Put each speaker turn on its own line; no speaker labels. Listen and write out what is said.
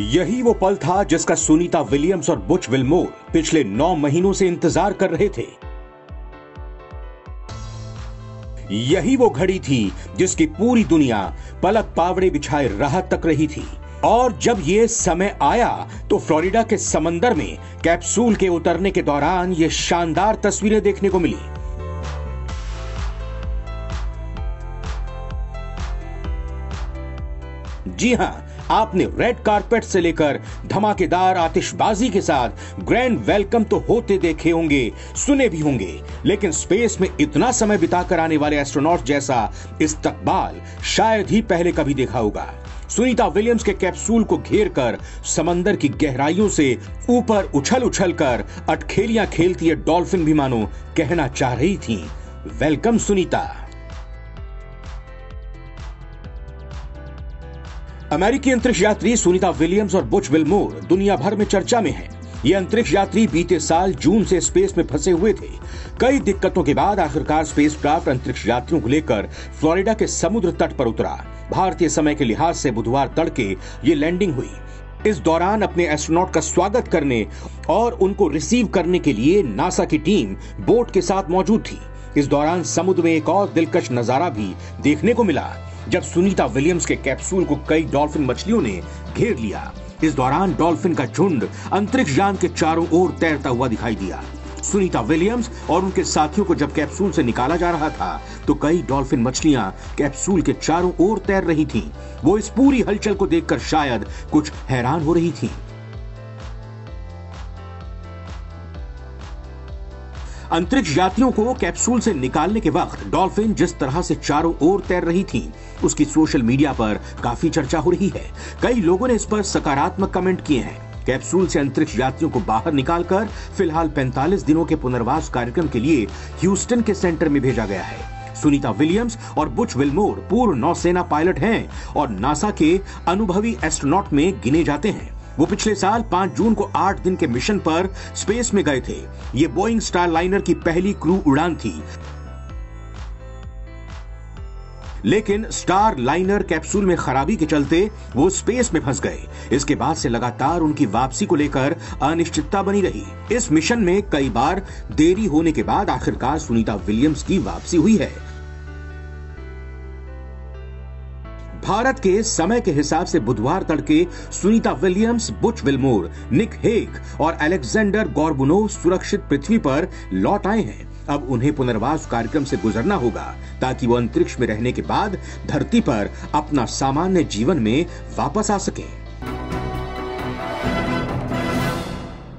यही वो पल था जिसका सुनीता विलियम्स और बुच विलमोर पिछले 9 महीनों से इंतजार कर रहे थे। यही वो घड़ी थी जिसकी पूरी दुनिया पलक पावड़े बिछाए राह तक रही थी। और जब ये समय आया तो फ्लोरिडा के समंदर में कैप्सूल के उतरने के दौरान ये शानदार तस्वीरें देखने को मिली। जी हां, आपने रेड कारपेट से लेकर धमाकेदार आतिशबाजी के साथ ग्रैंड वेलकम तो होते देखे होंगे, सुने भी होंगे, लेकिन स्पेस में इतना समय बिताकर आने वाले एस्ट्रोनॉट जैसा इस्तकबाल शायद ही पहले कभी देखा होगा। सुनीता विलियम्स के कैप्सूल को घेरकर समंदर की गहराइयों से ऊपर उछल उछल कर अटखेलियां खेलती है डॉल्फिन भी मानो कहना चाह रही थी, वेलकम सुनीता। अमेरिकी अंतरिक्ष यात्री सुनीता विलियम्स और बुच विलमोर दुनिया भर में चर्चा में हैं। ये अंतरिक्ष यात्री बीते साल जून से स्पेस में फंसे हुए थे। कई दिक्कतों के बाद आखिरकार स्पेसक्राफ्ट अंतरिक्ष यात्रियों को लेकर फ्लोरिडा के समुद्र तट पर उतरा। भारतीय समय के लिहाज से बुधवार तड़के ये लैंडिंग हुई। इस दौरान अपने एस्ट्रोनॉट का स्वागत करने और उनको रिसीव करने के लिए नासा की टीम बोट के साथ मौजूद थी। इस दौरान समुद्र में एक और दिलकश नजारा भी देखने को मिला जब सुनीता विलियम्स के कैप्सूल को कई डॉल्फिन मछलियों ने घेर लिया। इस दौरान डॉल्फिन का झुंड अंतरिक्ष यान के चारों ओर तैरता हुआ दिखाई दिया। सुनीता विलियम्स और उनके साथियों को जब कैप्सूल से निकाला जा रहा था तो कई डॉल्फिन मछलियां कैप्सूल के चारों ओर तैर रही थीं। वो इस पूरी हलचल को देखकर शायद कुछ हैरान हो रही थीं। अंतरिक्ष यात्रियों को कैप्सूल से निकालने के वक्त डॉल्फिन जिस तरह से चारों ओर तैर रही थीं, उसकी सोशल मीडिया पर काफी चर्चा हो रही है। कई लोगों ने इस पर सकारात्मक कमेंट किए हैं। कैप्सूल से अंतरिक्ष यात्रियों को बाहर निकालकर फिलहाल 45 दिनों के पुनर्वास कार्यक्रम के लिए ह्यूस्टन के सेंटर में भेजा गया है। सुनीता विलियम्स और बुच विलमोर पूर्व नौसेना पायलट हैं और नासा के अनुभवी एस्ट्रोनॉट में गिने जाते हैं। वो पिछले साल 5 जून को 8 दिन के मिशन पर स्पेस में गए थे। ये बोइंग स्टार लाइनर की पहली क्रू उड़ान थी, लेकिन स्टार लाइनर कैप्सूल में खराबी के चलते वो स्पेस में फंस गए। इसके बाद से लगातार उनकी वापसी को लेकर अनिश्चितता बनी रही। इस मिशन में कई बार देरी होने के बाद आखिरकार सुनीता विलियम्स की वापसी हुई है। भारत के समय के हिसाब से बुधवार तड़के Sunita Williams, Butch Wilmore, Nick Hague और अलेक्जेंडर गोर्बुनोव सुरक्षित पृथ्वी पर लौट आए हैं। अब उन्हें पुनर्वास कार्यक्रम से गुजरना होगा ताकि वो अंतरिक्ष में रहने के बाद धरती पर अपना सामान्य जीवन में वापस आ सकें।